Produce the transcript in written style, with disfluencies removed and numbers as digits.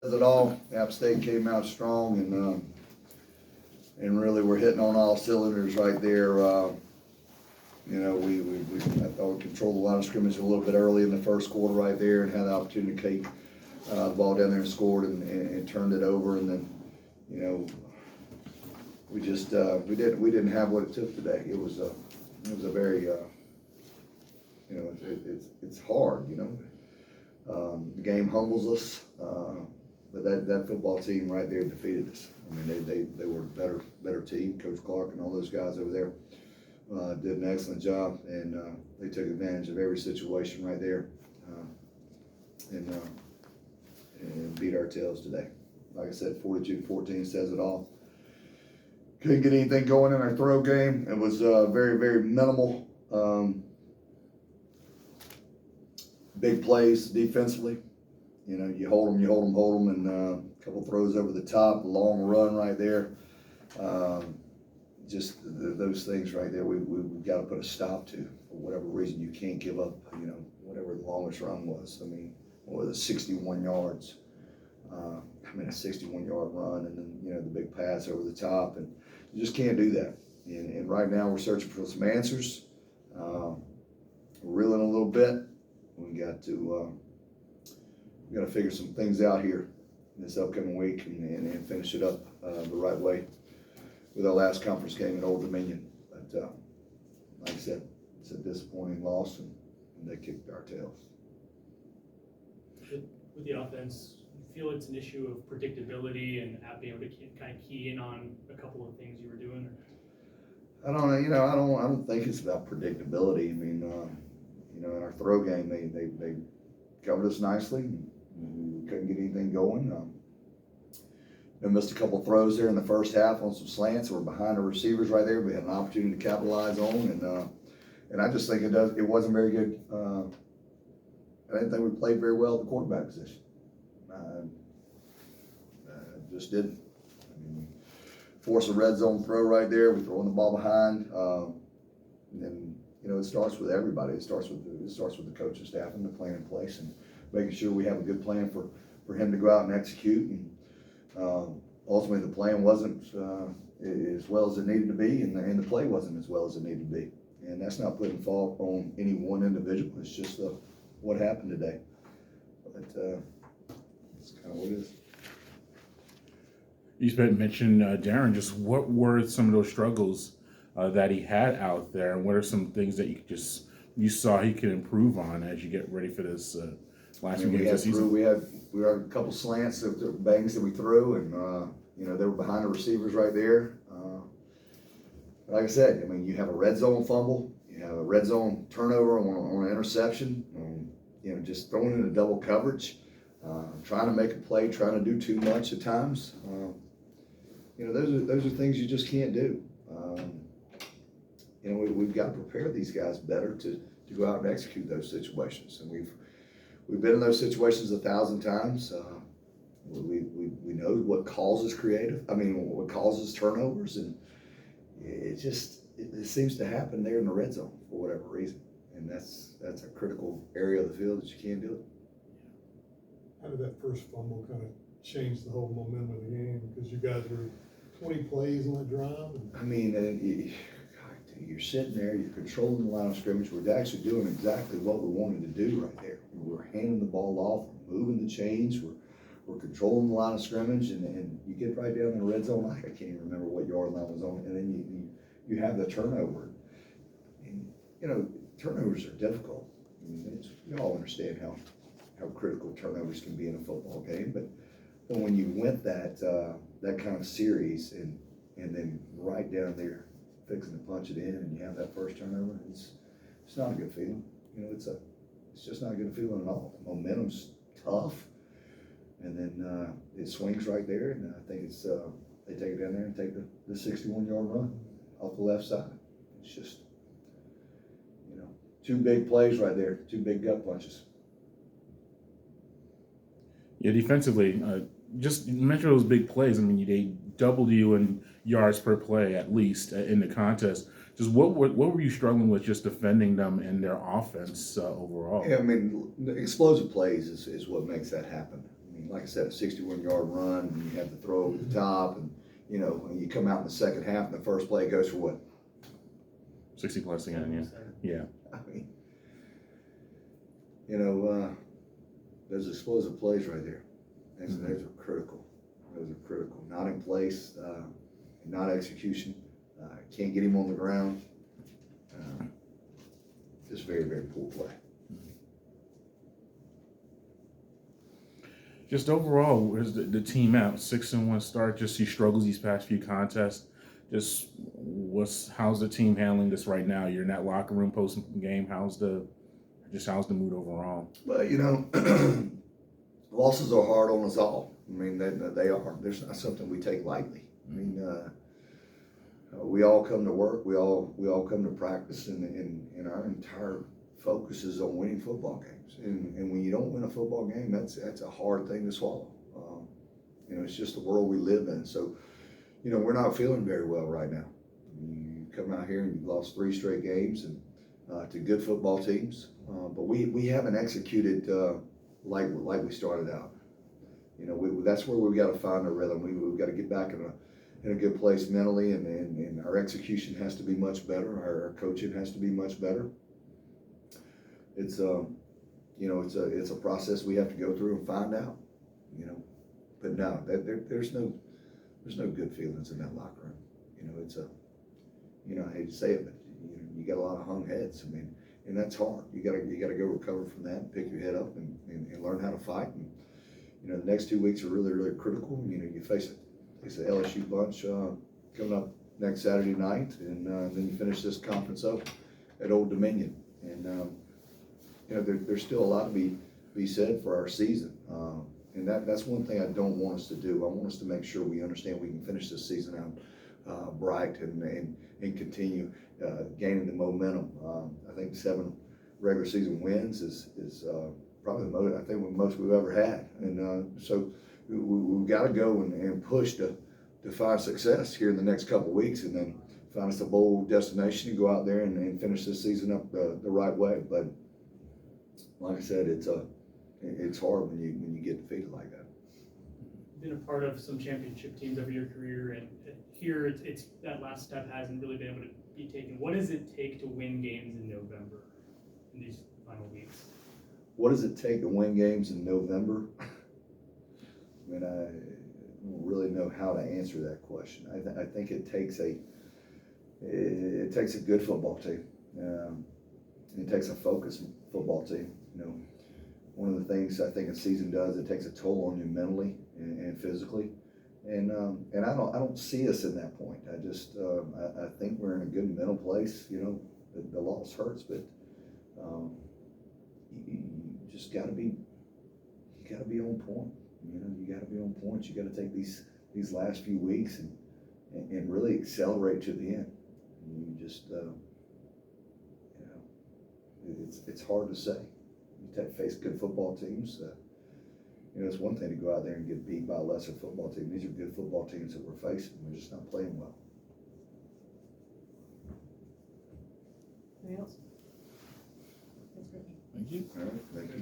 It all. App State came out strong, and really we're hitting on all cylinders right there. I thought we controlled the line of scrimmage a little bit early in the first quarter right there, and had the opportunity to take the ball down there and scored and turned it over, and then we just we didn't have what it took today. It was a very it's hard. The game humbles us. But that football team right there defeated us. I mean, they were a better team. Coach Clark and all those guys over there did an excellent job, and they took advantage of every situation right there, and beat our tails today. Like I said, 42-14 says it all. Couldn't get anything going in our throw game. It was very, very minimal. Big plays defensively. You hold them, and a couple throws over the top, a long run right there. Just those things right there, we've got to put a stop to. For whatever reason, you can't give up, whatever the longest run was. I mean, what was it, 61 yards? A 61-yard run, and then, the big pass over the top, and you just can't do that. And right now, we're searching for some answers. We're reeling a little bit. We got to figure some things out here this upcoming week and finish it up the right way with our last conference game at Old Dominion. But like I said, it's a disappointing loss, and they kicked our tails. With the offense, you feel it's an issue of predictability and not being able to kind of key in on a couple of things you were doing? I don't know. I don't think it's about predictability. I mean, in our throw game, they covered us nicely. We couldn't get anything going. They missed a couple throws there in the first half on some slants. We're behind the receivers right there. We had an opportunity to capitalize on, and I just think it wasn't very good. I didn't think we played very well at the quarterback position. Just didn't. I mean, force a red zone throw right there. We're throwing the ball behind, and then it starts with everybody. It starts with the coaching staff and the plan in place, and making sure we have a good plan for him to go out and execute. And ultimately, the plan wasn't as well as it needed to be, and the play wasn't as well as it needed to be. And that's not putting fault on any one individual. It's just what happened today. But it's kind of what it is. You mentioned Darren. Just what were some of those struggles that he had out there, and what are some things that you saw he could improve on as you get ready for this last few games of the season? We had a couple slants, bangs that we threw, and they were behind the receivers right there. Like I said, I mean, you have a red zone fumble, you have a red zone turnover on an interception, just throwing in a double coverage, trying to make a play, trying to do too much at times. Those are things you just can't do. We've got to prepare these guys better to go out and execute those situations, and we've been in those situations 1,000 times. We know what causes what causes turnovers, and it seems to happen there in the red zone for whatever reason, and that's a critical area of the field that you can't do it. How did that first fumble kind of change the whole momentum of the game? Because you guys were 20 plays on that drive. I mean, you're sitting there, you're controlling the line of scrimmage. We're actually doing exactly what we wanted to do right there. We're handing the ball off, we're moving the chains, we're controlling the line of scrimmage, and you get right down in the red zone. I can't even remember what yard line was on, and then you have the turnover. And, turnovers are difficult. I mean, you all understand how critical turnovers can be in a football game, but when you went that kind of series and then right down there fixing to punch it in, and you have that first turnover, it's not a good feeling. It's just not a good feeling at all. The momentum's tough, and then it swings right there, and I think it's they take it down there and take the 61-yard run off the left side. It's just two big plays right there, two big gut punches. Yeah, defensively, just mention those big plays. I mean, they doubled you in yards per play at least in the contest. Just what were you struggling with just defending them and their offense overall? Yeah, I mean, the explosive plays is what makes that happen. I mean, like I said, a 61-yard run, and you have to throw over the top, and, you know, and you come out in the second half, and the first play goes for what? 60 plus again, yeah. I mean, you know, those explosive plays right there. Those are critical. Those are critical. Not in place, not execution. Can't get him on the ground. Just very, very poor play. Just overall, where's the team out? 6-1 start. Just see struggles these past few contests. Just how's the team handling this right now? You're in that locker room post game. How's the mood overall? Well, you know, losses are hard on us all. I mean, they are. There's not something we take lightly. I mean, we all come to work. We all come to practice, and our entire focus is on winning football games. And when you don't win a football game, that's a hard thing to swallow. You know, it's just the world we live in. So, you know, we're not feeling very well right now. You come out here and you lost 3 straight games and to good football teams, but we haven't executed like we started out. You know, that's where we've got to find a rhythm. We've got to get back in a good place mentally, and our execution has to be much better. Our coaching has to be much better. It's you know, it's a process we have to go through and find out. You know, but no, there's no good feelings in that locker room. You know, you know, I hate to say it, but you got a lot of hung heads. I mean, and that's hard. You gotta go recover from that, pick your head up, and learn how to fight. And you know, the next 2 weeks are really, really critical. You know, you face the LSU bunch coming up next Saturday night, and then you finish this conference up at Old Dominion. And you know, there's still a lot to be said for our season. And that's one thing I don't want us to do. I want us to make sure we understand we can finish this season out bright and continue gaining the momentum. I think 7 regular season wins is probably the most we've ever had. And so we've got to go and push to find success here in the next couple of weeks, and then find us a bold destination and go out there and finish this season up the right way. But like I said, it's hard when you get defeated like that. Been a part of some championship teams over your career, and here it's that last step hasn't really been able to be taken. What does it take to win games in November in these final weeks? What does it take to win games in November? I mean, I don't really know how to answer that question. I think it takes a good football team. It takes a focused football team. You know, one of the things I think a season does, it takes a toll on you mentally and physically. And I don't see us in that point. I think we're in a good mental place. You know, the loss hurts, but you just got to be on point. You know, you got to be on point. You got to take these last few weeks and really accelerate to the end. You just you know, it's hard to say. You face good football teams. You know, it's one thing to go out there and get beat by a lesser football team. These are good football teams that we're facing. We're just not playing well. Anything else? Thank you. All right, thank you.